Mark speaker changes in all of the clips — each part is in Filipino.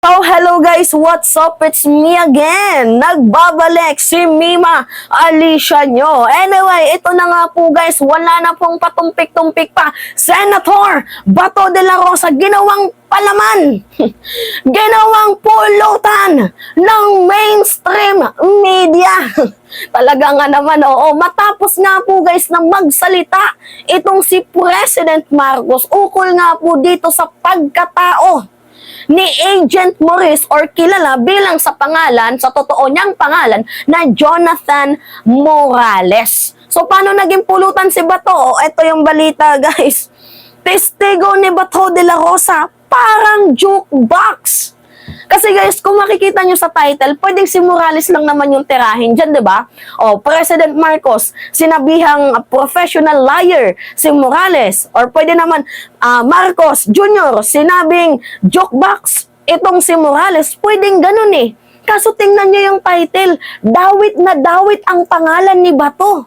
Speaker 1: So, hello guys, what's up? It's me again. Nagbabalik si Mima Alicia nyo. Anyway, ito na nga po guys, wala na pong patumpik-tumpik pa. Senator Bato de la Rosa, ginawang palaman, ginawang pulutan ng mainstream media. Talaga nga naman, oo. Matapos nga po guys na magsalita itong si President Marcos, ukol nga po dito sa pagkatao ni Agent Maurice or kilala bilang sa pangalan, sa totoo niyang pangalan, na Jonathan Morales. So, paano naging pulutan si Bato? Ito yung balita, guys. Testigo ni Bato de la Rosa, parang jukebox. Kasi guys, kung makikita nyo sa title, pwedeng si Morales lang naman yung tirahin dyan, di ba? O, President Marcos, sinabihang professional liar si Morales. Or pwede naman, Marcos Jr., sinabing jokebox itong si Morales. Pwedeng ganun eh. Kaso tingnan nyo yung title, dawit na dawit ang pangalan ni Bato.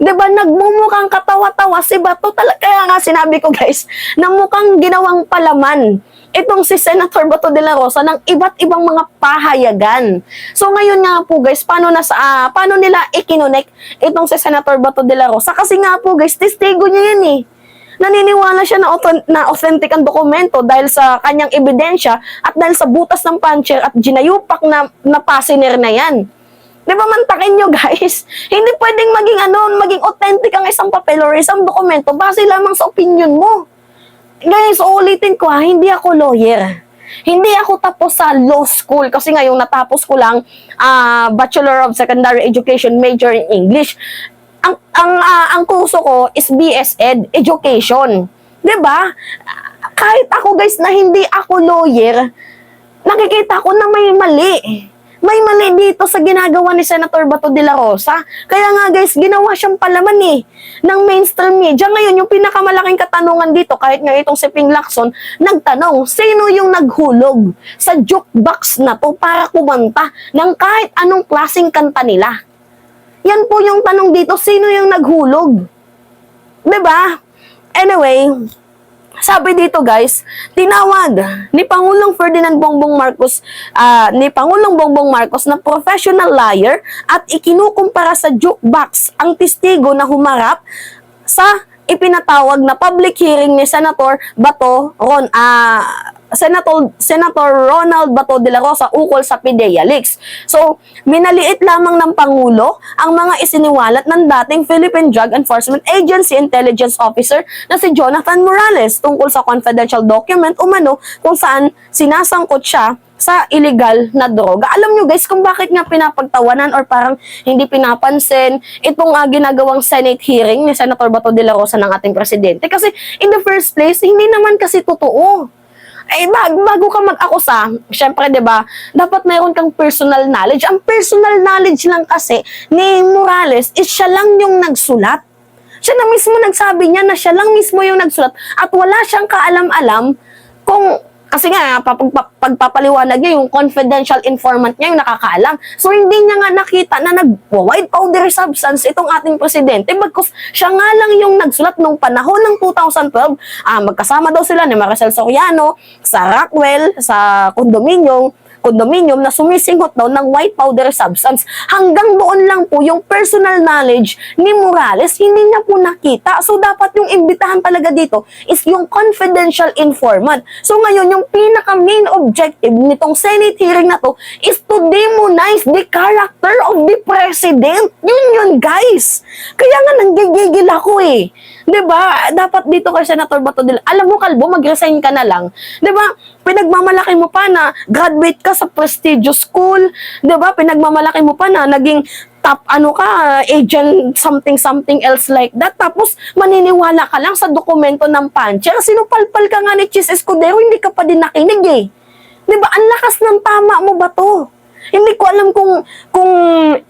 Speaker 1: Diba, nagmumukhang katawa-tawa si Bato. Kaya nga sinabi ko guys, na mukhang ginawang palaman itong si Senator Bato de la Rosa ng iba't ibang mga pahayagan. So ngayon nga po guys, paano nila ikinunik itong si Senator Bato de la Rosa? Kasi nga po guys, testigo niya yan eh. Naniniwala siya na authentic ang dokumento dahil sa kanyang ebidensya at dahil sa butas ng puncher at ginayupak na passenger na yan. Di ba mantakin nyo guys? Hindi pwedeng maging authentic ang isang papel or isang dokumento base lamang sa opinion mo. Guys, ulitin ko hindi ako lawyer. Hindi ako tapos sa law school kasi ngayong natapos ko lang Bachelor of Secondary Education major in English. Ang kurso ko is BS Ed, Education. 'Di ba? Kahit ako guys na hindi ako lawyer, nakikita ko na may mali. May mali dito sa ginagawa ni Senator Bato de la Rosa. Kaya nga guys, ginawa siyang palaman ng mainstream media. Ngayon, yung pinakamalaking katanungan dito, kahit nga itong si Ping Lacson, nagtanong, sino yung naghulog sa jukebox na to para kumanta ng kahit anong klaseng kanta nila? Yan po yung tanong dito, sino yung naghulog? 'Di ba? Anyway, sabi dito guys, tinawag ni Pangulong Ferdinand Bongbong Marcos na professional liar at ikinukumpara sa jukebox ang testigo na humarap sa ipinatawag na public hearing ni Senator Ronald Bato de la Rosa ukol sa PDEA leaks. So, minaliit lamang ng Pangulo ang mga isiniwalat ng dating Philippine Drug Enforcement Agency Intelligence Officer na si Jonathan Morales tungkol sa confidential document umano kung saan sinasangkot siya sa illegal na droga. Alam nyo guys kung bakit nga pinapagtawanan or parang hindi pinapansin itong ginagawang Senate hearing ni Senator Bato de la Rosa ng ating presidente. Kasi in the first place, hindi naman kasi totoo. Bago ka mag-akusa, syempre 'di ba, dapat mayroon kang personal knowledge. Ang personal knowledge lang kasi ni Morales is siya lang yung nagsulat. Siya na mismo nagsabi niya na siya lang mismo yung nagsulat at wala siyang kaalam-alam kung kasi nga, pagpapaliwanag niya, yung confidential informant niya yung nakakaalam. So, hindi niya nga nakita na nag-white powder substance itong ating presidente because siya nga lang yung nagsulat nung panahon ng 2012. Magkasama daw sila ni Maricel Soriano sa Rockwell, sa condominium na sumisinghot daw ng white powder substance. Hanggang doon lang po yung personal knowledge ni Morales, hindi niya po nakita. So, dapat yung imbitahan talaga dito is yung confidential informant. So, ngayon, yung pinaka-main objective nitong Senate hearing na to is to demonize the character of the president. Yun, guys. Kaya nga, nanggigigil ako eh. 'Di ba? Dapat dito kay Senator Bato de la Rosa, alam mo kalbo, mag-resign ka na lang. 'Di ba? Pinagmamalaki mo pa na graduate ka sa prestigious school, 'di ba? Pinagmamalaki mo pa na naging top agent something else like that. Tapos maniniwala ka lang sa dokumento ng puncher. Sinupalpal ka nga ni Chis Escudero, hindi ka pa din nakinig eh. 'Di ba? Ang lakas ng tama mo ba 'to? Hindi ko alam kung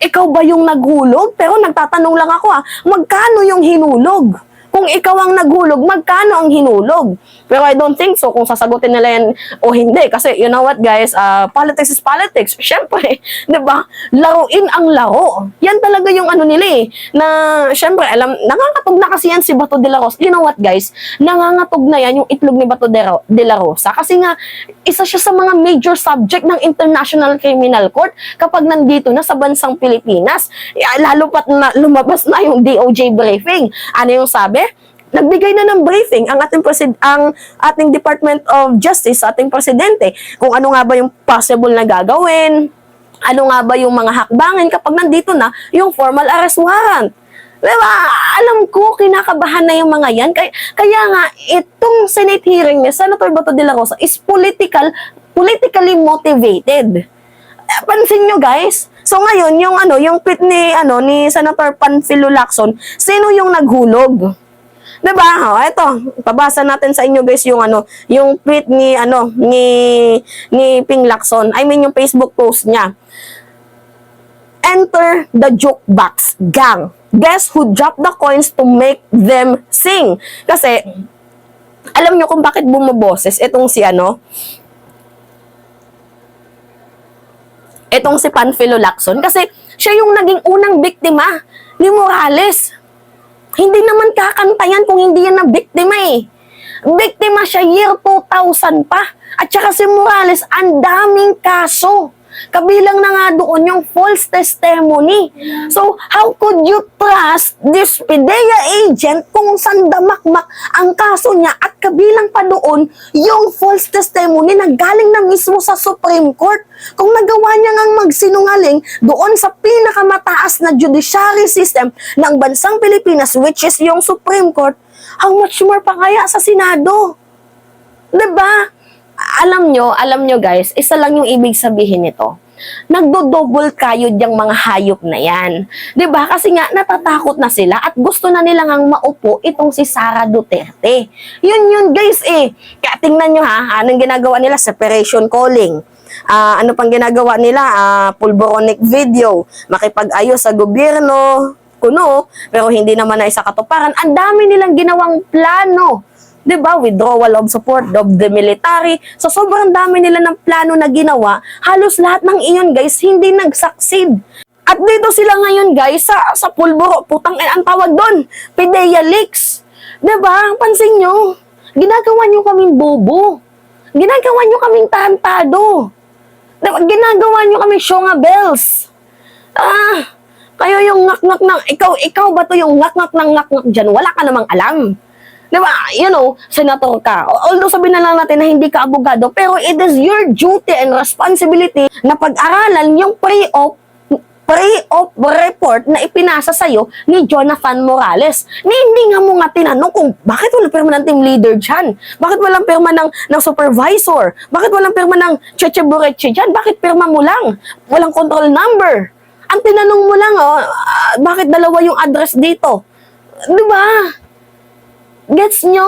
Speaker 1: ikaw ba yung naghulog, pero nagtatanong lang ako magkano yung hinulog? Kung ikaw ang naghulog, magkano ang hinulog? Pero I don't think so kung sasagutin nila yan o hindi. Kasi you know what guys, politics is politics. Siyempre, di ba? Laruin ang laro. Yan talaga yung ano nila eh. Na, siyempre, alam, nangangatog na kasi yan si Bato de la Rosa. You know what guys? Nangangatog na yan yung itlog ni Bato de la Rosa. Kasi nga, isa siya sa mga major subject ng International Criminal Court kapag nandito na sa bansang Pilipinas. Lalo pat na lumabas na yung DOJ briefing. Ano yung sabi? Nagbigay na ng briefing ang ating Department of Justice sa ating presidente kung ano nga ba yung possible na gagawin, ano nga ba yung mga hakbangin kapag nandito na yung formal arrest warrant. Diba? Alam ko, kinakabahan na yung mga yan. Kaya nga, itong Senate hearing ni Senator Bato de la Rosa is politically motivated. Pansin nyo guys, so ngayon yung tweet ni Senator Panfilo Lacson, sino yung naghulog? 'Di ba? Ito, pabasa natin sa inyo guys yung tweet ni Ping Lacson. I mean yung Facebook post niya. Enter the jukebox gang. Guess who dropped the coins to make them sing? Kasi alam nyo kung bakit bumaboses itong si Panfilo Lacson kasi siya yung naging unang biktima ni Morales. Hindi naman kakanta yan kung hindi yan na biktima eh. Biktima siya year 2000 pa. At saka si Morales, ang daming kaso. Kabilang na nga doon yung false testimony. So, how could you trust this PDEA agent kung sandamakmak ang kaso niya at kabilang pa doon yung false testimony na galing na mismo sa Supreme Court? Kung nagawa niya ngang magsinungaling doon sa pinakamataas na judiciary system ng bansang Pilipinas, which is yung Supreme Court, how much more pa kaya sa Senado? Diba? Alam nyo guys, isa lang yung ibig sabihin nito. Nagdo-double kayo diyang mga hayop na yan. 'Di ba? Kasi nga natatakot na sila at gusto na nila ngang maupo itong si Sara Duterte. Yun guys eh. Kaya tingnan nyo anong ginagawa nila? Separation calling. Ano pang ginagawa nila? Pulboronic video. Makipag-ayos sa gobyerno, kuno, pero hindi naman na isa katuparan. Ang dami nilang ginawang plano. 'Di ba? Withdrawal of support of the military. So sobrang dami nila ng plano na ginawa. Halos lahat ng iyon guys hindi nag-succeed. At dito sila ngayon guys sa pulboro, putang ang tawag doon, PDEA leaks. 'Di ba? Pansin nyo, ginagawa nyo kaming bobo. Ginagawa nyo kaming tarantado. 'Di ba? Ginagawa nyo kaming syonga bells. Kayo yung ngak-ngak ng ikaw ba to yung ngak-ngak ng ngak-ngak dyan? Wala ka namang alam. Diba, senator ka. Although sabihin na lang natin na hindi ka abogado, pero it is your duty and responsibility na pag-aralan yung pre-op report na ipinasa sa'yo ni Jonathan Morales. Hindi nga mo nga tinanong kung bakit walang pirma ng team leader dyan? Bakit walang pirma ng supervisor? Bakit walang pirma ng Cheche Bureche dyan? Bakit pirma mo lang? Walang control number. Ang tinanong mo lang, bakit dalawa yung address dito? Diba? Gets nyo?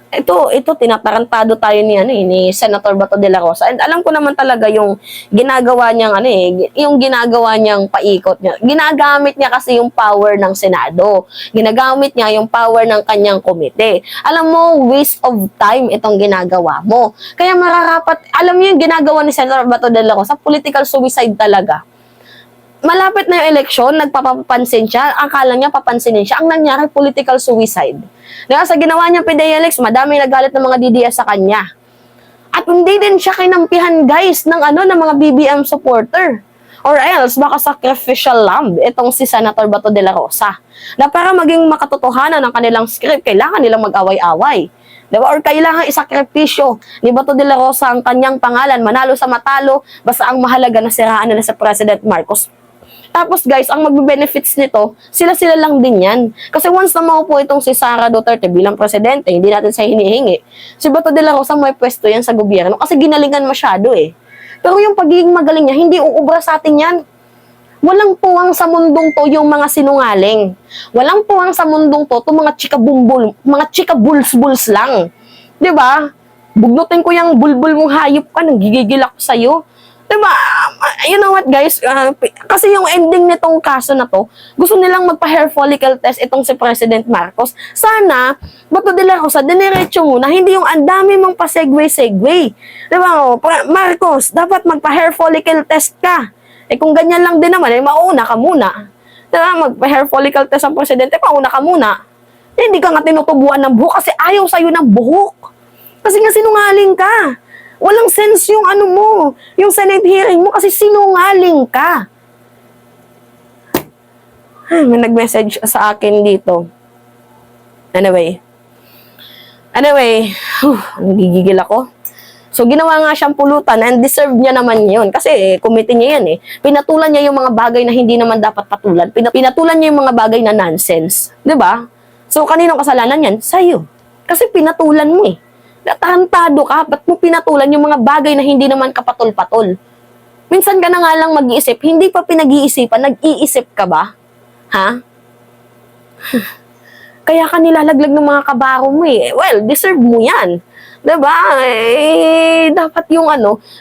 Speaker 1: Ito, tinatarantado tayo ni Senator Bato de la Rosa. And alam ko naman talaga yung ginagawa niyang yung ginagawa niyang paikot niya. Ginagamit niya kasi yung power ng Senado. Ginagamit niya yung power ng kanyang komite. Alam mo, waste of time itong ginagawa mo. Kaya mararapat, alam niyo yung ginagawa ni Senator Bato de la Rosa, political suicide talaga. Malapit na yung eleksyon, nagpapapansin siya, akala niya papansinin siya, ang nangyari political suicide. Dahil sa ginawa niya PDEA leaks, madami nagalit ng mga DDS sa kanya. At hindi din siya kinampihan guys ng mga BBM supporter. Or else, baka sacrificial lamb itong si Senator Bato de la Rosa. Na para maging makatotohanan ng kanilang script, kailangan nilang mag-away-away. Diba? Or kailangan isakripisyo ni Bato de la Rosa ang kanyang pangalan, manalo sa matalo, basta ang mahalaga na siraan nila sa President Marcos. Tapos guys, ang magbe-benefits nito, sila-sila lang din yan. Kasi once na maupo itong si Sara Duterte bilang presidente, hindi natin siya hinihingi. Si Bato de la Rosa may pwesto yan sa gobyerno kasi ginalingan masyado eh. Pero yung pagiging magaling niya, hindi uubra sa atin yan. Walang puwang sa mundong to yung mga sinungaling. Walang puwang sa mundong to mga chika-bumbul, mga chika-buls-buls lang. 'Di ba? Bugnutin ko yung bulbul mong hayop ka, nanggigigil ako sa'yo. Diba? You know what, guys? Kasi yung ending nitong kaso na to, gusto nilang magpa-hair follicle test itong si President Marcos. Sana, Bato de la Rosa, diniretso muna, hindi yung ang dami mong pa-segue-segue. Diba? Marcos, dapat magpa-hair follicle test ka. Eh kung ganyan lang din naman, eh mauna ka muna. Diba? Magpa-hair follicle test ang presidente, mauna ka muna. Eh, hindi ka nga tinutubuan ng buhok kasi ayaw sa'yo ng buhok. Kasi nga sinungaling ka. Walang sense yung ano mo, yung Senate hearing mo kasi sinungaling ka. Ay, may nag-message sa akin dito. Anyway, nagigigil ako. So, ginawa nga siyang pulutan and deserve niya naman yun. Kasi, committee niya yan eh. Pinatulan niya yung mga bagay na hindi naman dapat patulan. Pinatulan niya yung mga bagay na nonsense. 'Di ba? So, kaninong kasalanan yan? Sa'yo. Kasi pinatulan mo eh. Tarantado ka, ba't mo pinatulan yung mga bagay na hindi naman kapatol-patol? Minsan ka na nga lang mag-iisip, hindi pa pinag-iisipan, nag-iisip ka ba? Ha? Kaya ka nilalaglag ng mga kabaro mo eh. Well, deserve mo yan. Diba? Eh, dapat yung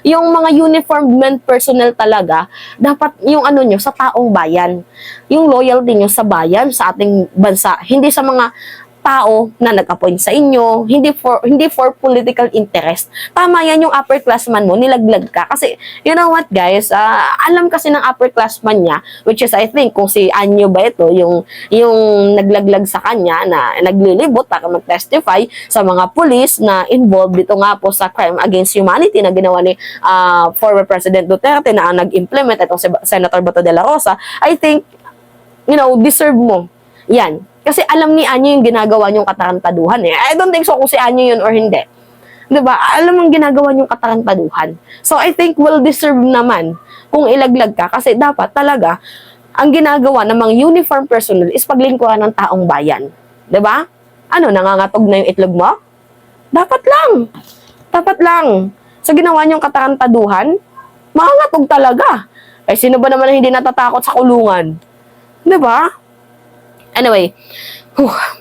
Speaker 1: yung mga uniformed personnel talaga, dapat yung nyo sa taong bayan. Yung loyalty nyo sa bayan, sa ating bansa. Hindi sa mga tao na nag-appoint sa inyo, hindi for political interest. Tama yan yung upperclassman mo, nilaglag ka. Kasi, you know what guys, alam kasi ng upperclassman niya, which is I think, kung si Anyo ba ito, yung naglaglag sa kanya, na naglilibot para mag-testify sa mga police na involved dito nga po sa crime against humanity na ginawa ni former President Duterte na nag-implement itong si Senator Bato de la Rosa, I think, deserve mo. Yan. Kasi alam ni Anyo yung ginagawa niyong katarantaduhan eh. I don't think so kung si Anyo yun or hindi. Diba? Alam mong ginagawa niyong katarantaduhan. So, I think will deserve naman kung ilaglag ka. Kasi dapat talaga, ang ginagawa ng mga uniform personnel is paglingkuran ng taong bayan. Diba? Nangangatog na yung itlog mo? Dapat lang. Dapat lang. Sa ginawa niyong katarantaduhan, mangangatog talaga. Eh, sino ba naman hindi natatakot sa kulungan? Diba? Anyway,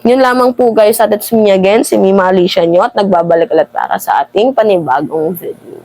Speaker 1: yun lamang po guys. That's me again, si Mima Alicia nyo at nagbabalik ulit para sa ating panibagong video.